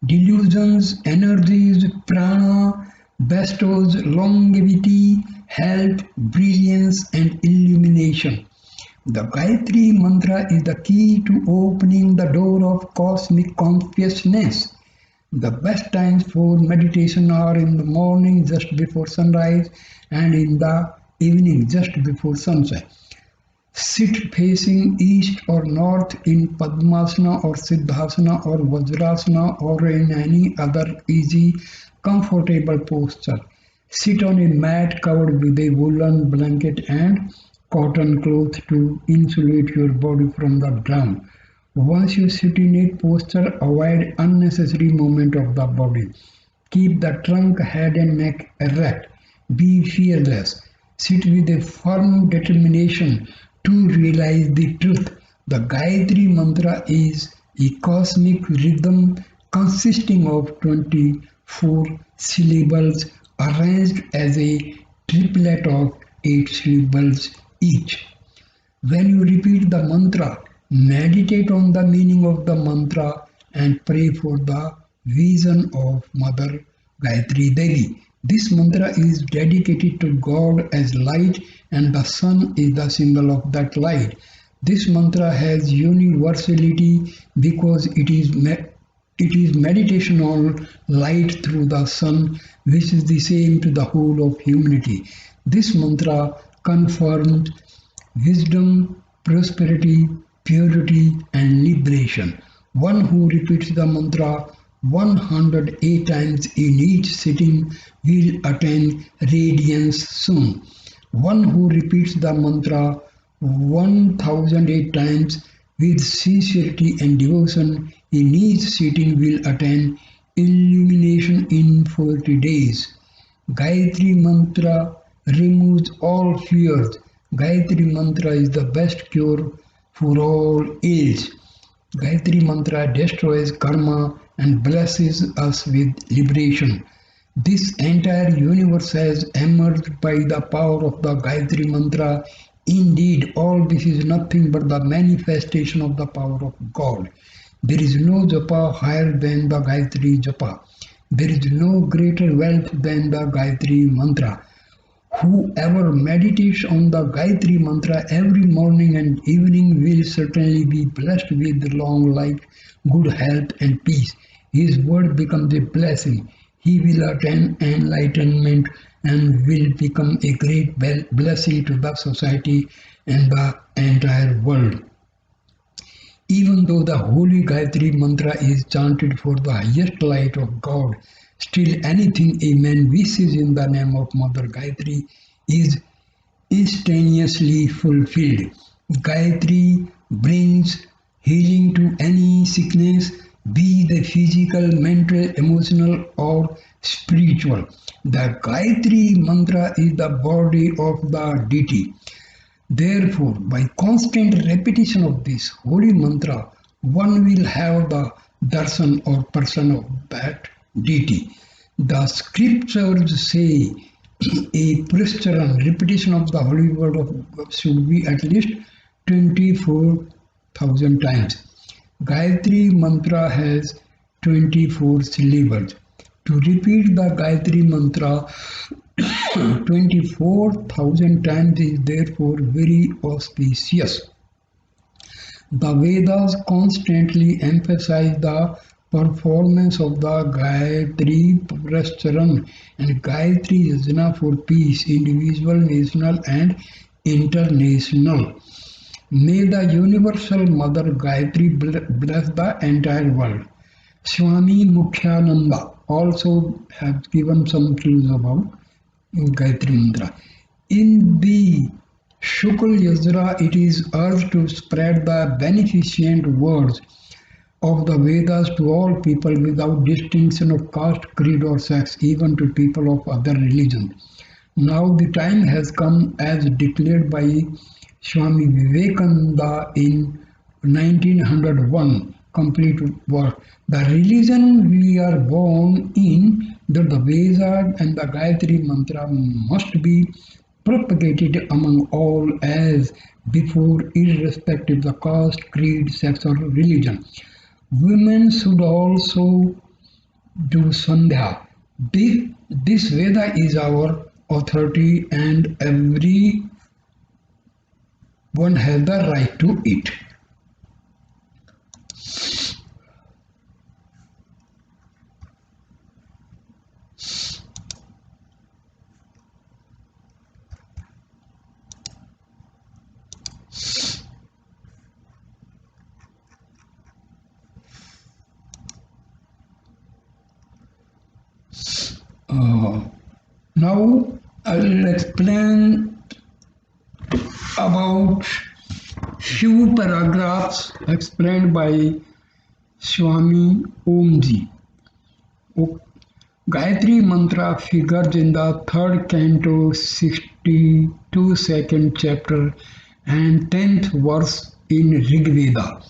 Speaker 1: delusions, energies, prana, bestows longevity, health, brilliance, and illumination. The Gayatri mantra is the key to opening the door of cosmic consciousness. The best times for meditation are in the morning just before sunrise and in the evening just before sunset. Sit facing east or north in Padmasana or Siddhasana or Vajrasana or in any other easy, comfortable posture. Sit on a mat covered with a woolen blanket and cotton cloth to insulate your body from the ground. Once you sit in a posture, avoid unnecessary movement of the body. Keep the trunk, head and neck erect. Be fearless. Sit with a firm determination to realize the truth. The Gayatri Mantra is a cosmic rhythm consisting of 24 syllables arranged as a triplet of 8 syllables each. When you repeat the mantra, meditate on the meaning of the mantra and pray for the vision of Mother Gayatri Devi. This mantra is dedicated to God as light and the sun is the symbol of that light. This mantra has universality because it is meditation on light through the sun, which is the same to the whole of humanity. This mantra confirms wisdom, prosperity, purity, and liberation. One who repeats the mantra 108 times in each sitting will attain radiance soon. One who repeats the mantra 1008 times with sincerity and devotion in each sitting will attain illumination in 40 days. Gayatri Mantra removes all fears. Gayatri Mantra is the best cure for all ills. Gayatri Mantra destroys karma and blesses us with liberation. This entire universe has emerged by the power of the Gayatri Mantra. Indeed, all this is nothing but the manifestation of the power of God. There is no japa higher than the Gayatri japa. There is no greater wealth than the Gayatri mantra. Whoever meditates on the Gayatri mantra every morning and evening will certainly be blessed with long life, good health, and peace. His word becomes a blessing. He will attain enlightenment and will become a great blessing to the society and the entire world. Even though the holy Gayatri mantra is chanted for the highest light of God, still anything a man wishes in the name of Mother Gayatri is instantaneously fulfilled. Gayatri brings healing to any sickness, be they physical, mental, emotional, or spiritual. The Gayatri mantra is the body of the deity. Therefore, by constant repetition of this holy mantra, one will have the darshan or person of that deity. The scriptures say a pristine repetition of the holy word of God should be at least 24,000 times. Gayatri mantra has 24 syllables. To repeat the Gayatri mantra 24,000 times is therefore very auspicious. The Vedas constantly emphasize the performance of the Gayatri Pracharan and Gayatri Yajna for peace, individual, national, and international. May the Universal Mother Gayatri bless the entire world. Swami Mukhyananda also has given some clues about Gayatri Mantra. In the Shukla Yajna, it is urged to spread the beneficent words of the Vedas to all people without distinction of caste, creed, or sex, even to people of other religions. Now the time has come, as declared by Swami Vivekananda in 1901, complete work. The religion we are born in, that the Vedas and the Gayatri Mantra must be propagated among all as before, irrespective of caste, creed, sex, or religion. Women should also do Sandhya. This Veda is our authority and everyone has the right to it. Uh, Now I'll explain about few paragraphs explained by Swami Omji. Gayatri Mantra figures in the third canto, 62 second chapter and 10th verse in Rig Veda.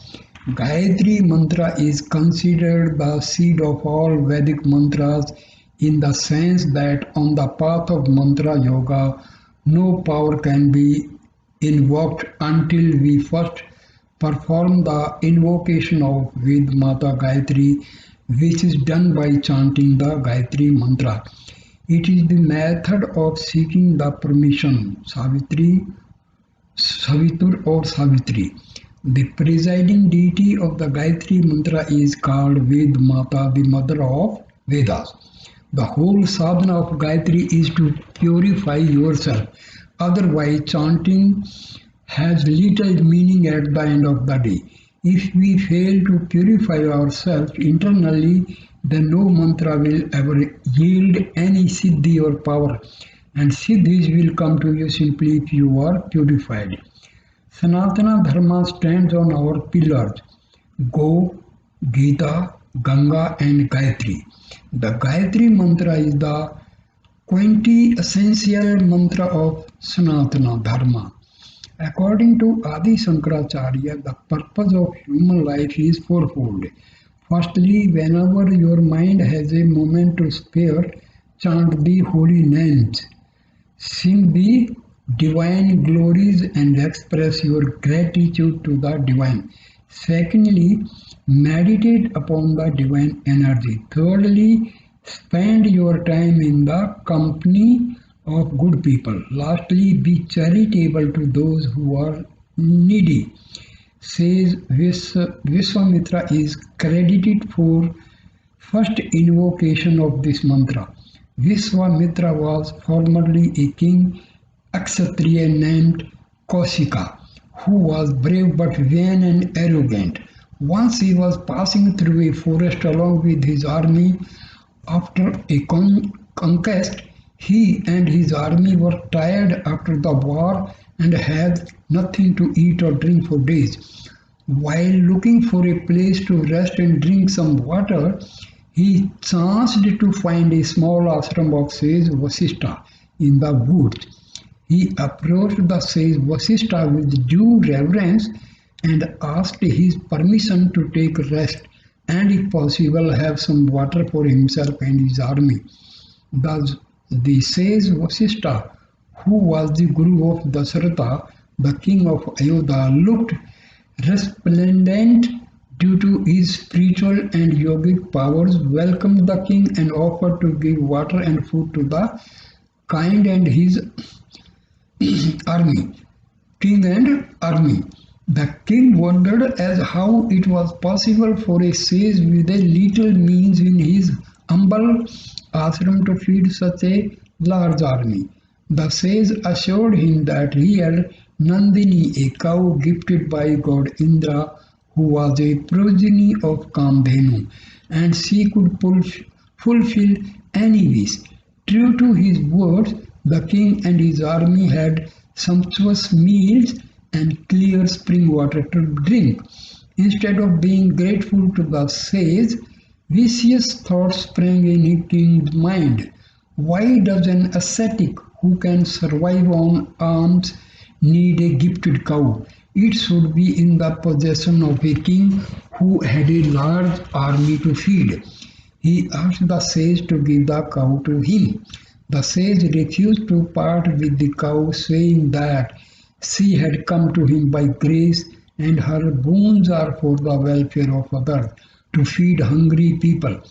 Speaker 1: Gayatri Mantra is considered the seed of all Vedic mantras in the sense that on the path of mantra yoga, no power can be invoked until we first perform the invocation of Ved Mata Gayatri, which is done by chanting the Gayatri mantra. It is the method of seeking the permission, Savitur or Savitri. The presiding deity of the Gayatri mantra is called Ved Mata, the mother of Vedas. The whole sadhana of Gayatri is to purify yourself. Otherwise, chanting has little meaning at the end of the day. If we fail to purify ourselves internally, then no mantra will ever yield any siddhi or power, and siddhis will come to you simply if you are purified. Sanatana Dharma stands on our pillars Go, Gita, Ganga, and Gayatri. The Gayatri mantra is the quintessential mantra of Sanatana Dharma. According to Adi Shankaracharya, the purpose of human life is fourfold. Firstly, whenever your mind has a moment to spare, chant the holy names, sing the divine glories and express your gratitude to the divine. Secondly, meditate upon the divine energy. Thirdly, spend your time in the company of good people. Lastly, be charitable to those who are needy. Says Vishwamitra is credited for first invocation of this mantra. Vishwamitra was formerly a king Kshatriya named Kaushika, who was brave but vain and arrogant. Once he was passing through a forest along with his army. After a conquest, he and his army were tired after the war and had nothing to eat or drink for days. While looking for a place to rest and drink some water, he chanced to find a small ashram of sage Vasishtha in the woods. He approached the sage Vasishtha with due reverence and asked his permission to take rest and, if possible, have some water for himself and his army. Thus, the sage Vasishtha, who was the guru of Dasharatha, the king of Ayodhya, looked resplendent due to his spiritual and yogic powers, welcomed the king and offered to give water and food to the kind and his army. King and army. The king wondered as how it was possible for a sage with a little means in his humble ashram to feed such a large army. The sage assured him that he had Nandini, a cow gifted by god Indra, who was a progeny of Kamdhenu, and she could fulfill any wish. True to his words, the king and his army had sumptuous meals and clear spring water to drink. Instead of being grateful to the sage, vicious thoughts sprang in his king's mind. Why does an ascetic who can survive on alms need a gifted cow? It should be in the possession of a king who had a large army to feed. He asked the sage to give the cow to him. The sage refused to part with the cow, saying that she had come to him by grace and her boons are for the welfare of others, to feed hungry people.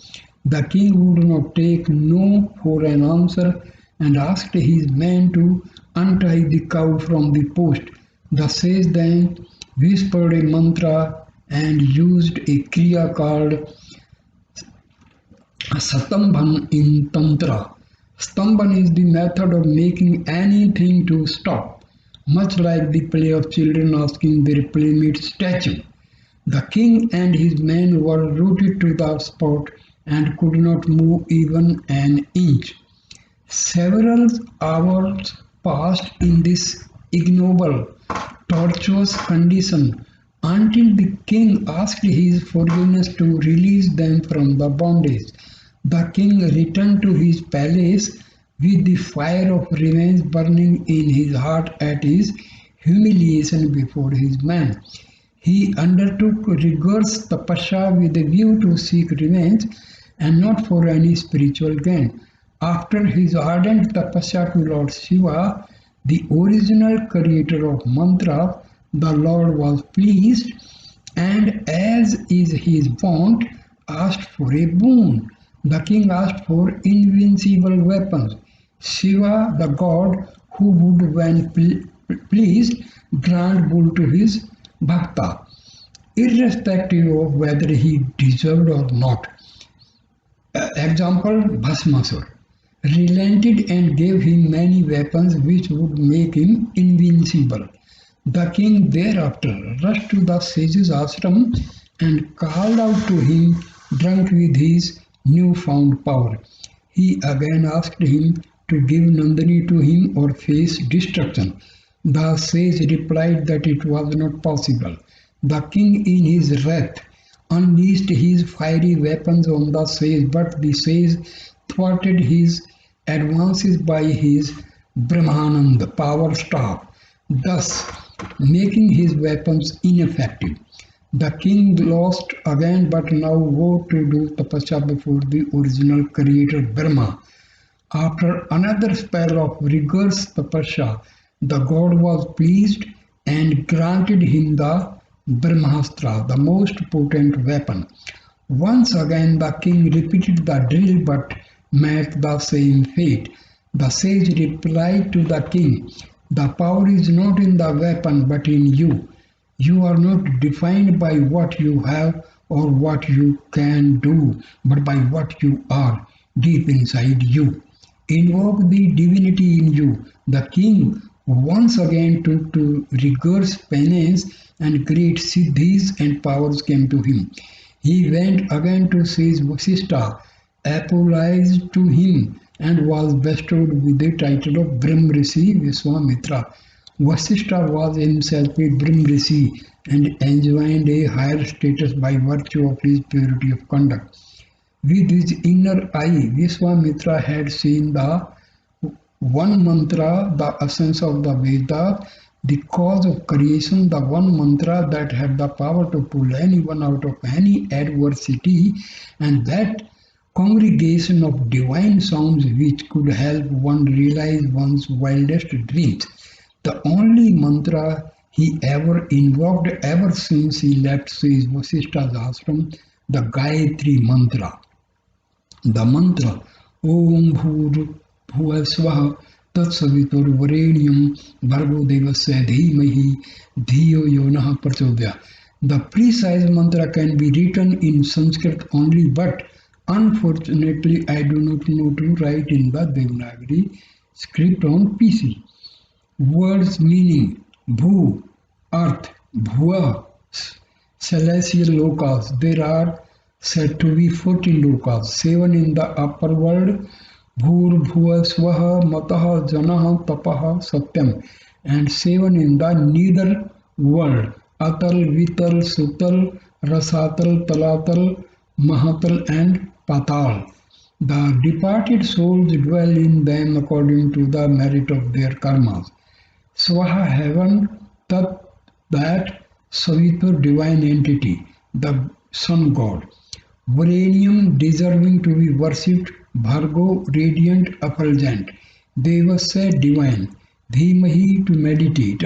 Speaker 1: The king would not take no for an answer and asked his men to untie the cow from the post. The sage then whispered a mantra and used a kriya called Satambhan in Tantra. Stambhan is the method of making anything to stop, much like the play of children asking their playmate statue. The king and his men were rooted to the spot and could not move even an inch. Several hours passed in this ignoble, tortuous condition until the king asked his forgiveness to release them from the bondage. The king returned to his palace with the fire of revenge burning in his heart at his humiliation before his men. He undertook rigorous tapasya with a view to seek revenge and not for any spiritual gain. After his ardent tapasya to Lord Shiva, the original creator of mantras, the Lord was pleased and, as is his wont, asked for a boon. The king asked for invincible weapons. Shiva, the god who would, when pleased, grant boon to his bhakta, irrespective of whether he deserved or not. Example, Bhasmasur relented and gave him many weapons which would make him invincible. The king thereafter rushed to the sage's ashram and called out to him, drunk with his new-found power. He again asked him to give Nandini to him or face destruction. The sage replied that it was not possible. The king, in his wrath, unleashed his fiery weapons on the sage, but the sage thwarted his advances by his Brahmanand power staff, thus making his weapons ineffective. The king lost again, but now vowed to do tapasya before the original creator Brahma. After another spell of rigorous tapasya, The god was pleased and granted him the Brahmastra, the most potent weapon. Once again the king repeated the drill but met the same fate. The sage replied to the king, "The power is not in the weapon but in you. You are not defined by what you have or what you can do, but by what you are deep inside you. Invoke the divinity in you." The king once again took to rigorous penance, and great siddhis and powers came to him. He went again to sage Vasishtha, apologized to him, and was bestowed with the title of Brahmrishi Vishwamitra. Vasishtha was himself a Brahmrishi and enjoyed a higher status by virtue of his purity of conduct. With his inner eye, Vishwamitra had seen the one mantra, the essence of the Vedas, the cause of creation, the one mantra that had the power to pull anyone out of any adversity, and that congregation of divine sounds which could help one realize one's wildest dreams. The only mantra he ever invoked ever since he left Sage Vasishtha's ashram, the Gayatri mantra. The mantra Om Bhur Bhuvasvaha Tatsaviturvarenyam Bhargo Devasya Dhimahi Dhiyo Yonah Prachodaya. The precise mantra can be written in Sanskrit only, but unfortunately I do not know to write in the Devanagari script on PC. Words meaning Bhu, earth, Bhuva, celestial lokas. There are said to be 14 lokas, 7 in the upper world, Bhur Bhuva Swaha Mataha Janaha Tapaha Satyam, and 7 in the nether world, Atal, Vital, Sutal, Rasatal, Talatal, Mahatal, and Patal. The departed souls dwell in them according to the merit of their karmas. Swaha heaven, Tat that Savitur divine entity, the sun god. Varanium deserving to be worshipped, Bhargo radiant effulgent, Devasya divine, Dhimahi to meditate